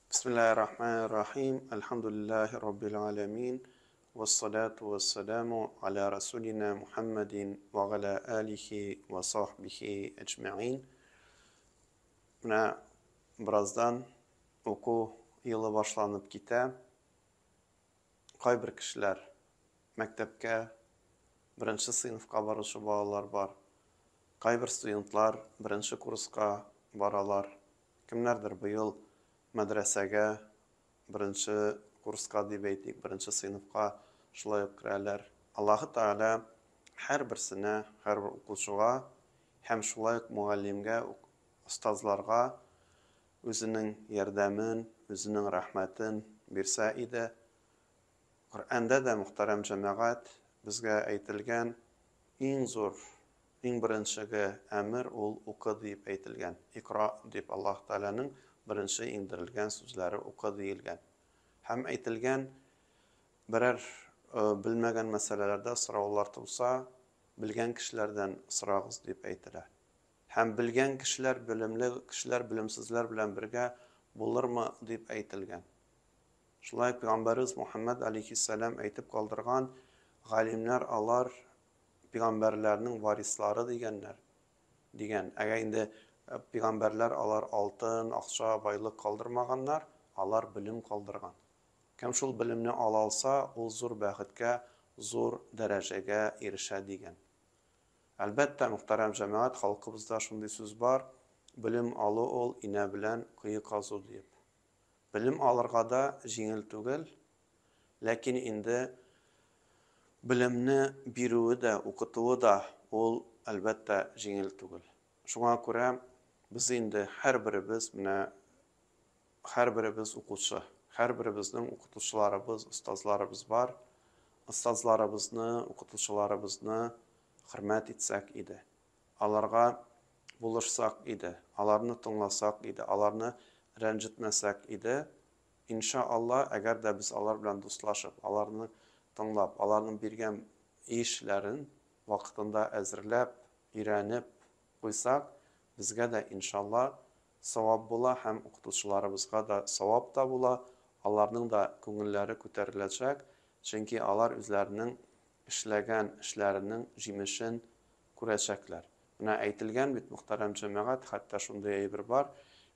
Bismillahirrahmanirrahim. Elhamdülillahi Rabbil alemin. Vessalatu vesselamu ala Resulina Muhammedin ve ala alihi ve sahbihi ecma'in. Birazdan oku yılı başlanıp gitə. Qaybir kişiler məktəbkə, birinci sınıfqa barışı balalar var. Qaybir studentlar birinci kursqa baralar. Kimlərdir bu yıl mədrəsəgə, birinci kursqa deyib eytik, birinci sınıfqa şulay kirələr. Allah-u Teala hər birsinə, hər bir oquşuğa, həm şulay müəllimgə, ustazlarga özünün yardımın, özünün rəhmətin birsə idi. Qur'anda da muhterem cemaat bizga aytilgan eng zo'r, eng birinchigi amr ol o'qi deb aytilgan. Iqro deb Alloh taolaning birinchi indirilgan so'zlari o'qi deyilgan. Ham aytilgan biror bilmagan masalalarda so'rovlar tug'sa, bilgan kishilardan so'rag'iz deb aytilar. Ham bilgan kishilar, bilimli kishilar bilimsizlar bilan birga bo'larmi deb aytilgan. Şulay Peygamberimiz Muhammed aleyhisselam aytib qoldirgan g'alimlar alar peygamberlerinin varisları degan. Agar endi peygamberler alar altın, aqsa, baylık qaldırmaganlar, alar bilim qaldırgan. Kim şul bilimni ala alsa, o zor baxtga, zor derecege erişə degan. Albatta muhterem cemaat, xalqımızda şunday söz var, bilim alı ol, ine bilen kıyı qazu deyip. Bilim alırga da jеңіл түгел, lakin indi bilimni biruvi da, o'qituvi da ol albatta jеңіл түгел. Şuna ko'ra biz indi har birimiz o'quvchi, har birimizning o'qituvchilarimiz, ustozlarimiz bor. Ustozlarimizni, o'qituvchilarimizni hurmat etsak edi. Alarga buluşsak edi, alarni tinglasak edi, alarni rəncitməsək idi. İnşallah, əgər də biz alar bilan dostlaşıb, alarını tinglab, alarının birgən işlərin vaxtında əzirləb, irənib qoysaq, bizə də inşallah savab bula, həm oxutucularımızға da savab da bula, alarının da көңілləri көtəriləcək. Çünki alar özlərinin işləgən işlərinin jimişin görəcəklər. Buna aytilgan bit muhterem cemaat, hatta şunday bir var.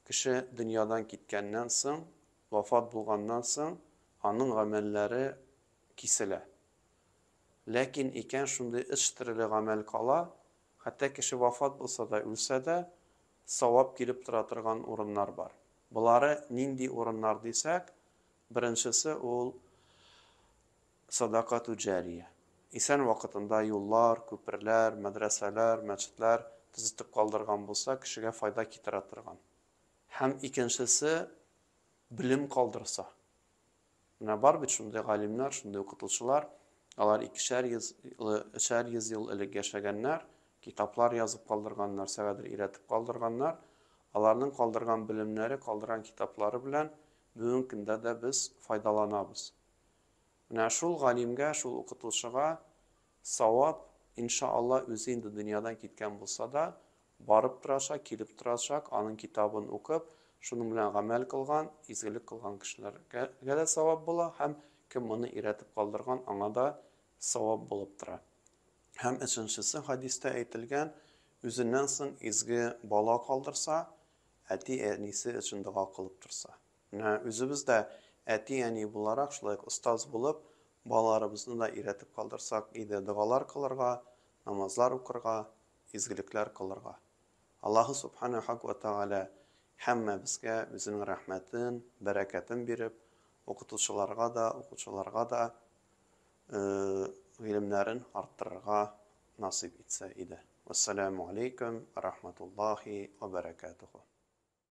Kişi dünyadan gitkəndən soң, vafat bulğandan soň, anın əməlləri kisilə. Lakin ikən şunday iştirili əməl qala, hatta kişi vafat bulsa da, ölsə də, savab girib turatırğan orunlar var. Bunları nindi orunlar desək, birincisi ol sadaqatu cariyə. İsən vaxtında yollar, köprülər, mədrəsələr, məscidlər tizitib qaldırğan bulsa, kişiyə fayda kitiratırğan. Hem ikincisi bilim kaldırsa. Ne var bir şunday galimler, şunday okutulçular, alar 200 yıl ilik yaşaganlar, kitaplar yazıp kaldırganlar, sevedir iretip kaldırganlar, alarının kaldırgan bilimleri, kaldırgan kitapları bilen bugün günde de biz faydalanabız. Şul galimge, şul okutulçuğa savab inşallah özü indi dünyadan gitken bulsa da, barıp duracak, kilip duracak, anın kitabını okup, şunun bilen amel kılgan, izgilik kılgan kişilerge de savab bula, hem kim onu iretip kaldırgan, ana da savab bulup dura. Hem üçüncüsü hadiste aytilgan, özünden soň izgi bala kaldırsa, eti enisi için dua kılıp dursa. Özümüz de eti eni bularak, şulay ustaz bulup, balalarımızı da iretip kaldırsak, ide dualar kılırga, namazlar okurga, izgilikler kılırga. Allahu subhanahu ve taala həmmə bizə özünün rəhmətin, bərəkətin verib, oxutucularga da, oxucularga da ilimlərin arttırırğa nasib etsə idi. Vəssalamu aleykum və rəhmətullahi və bərəkətuhu.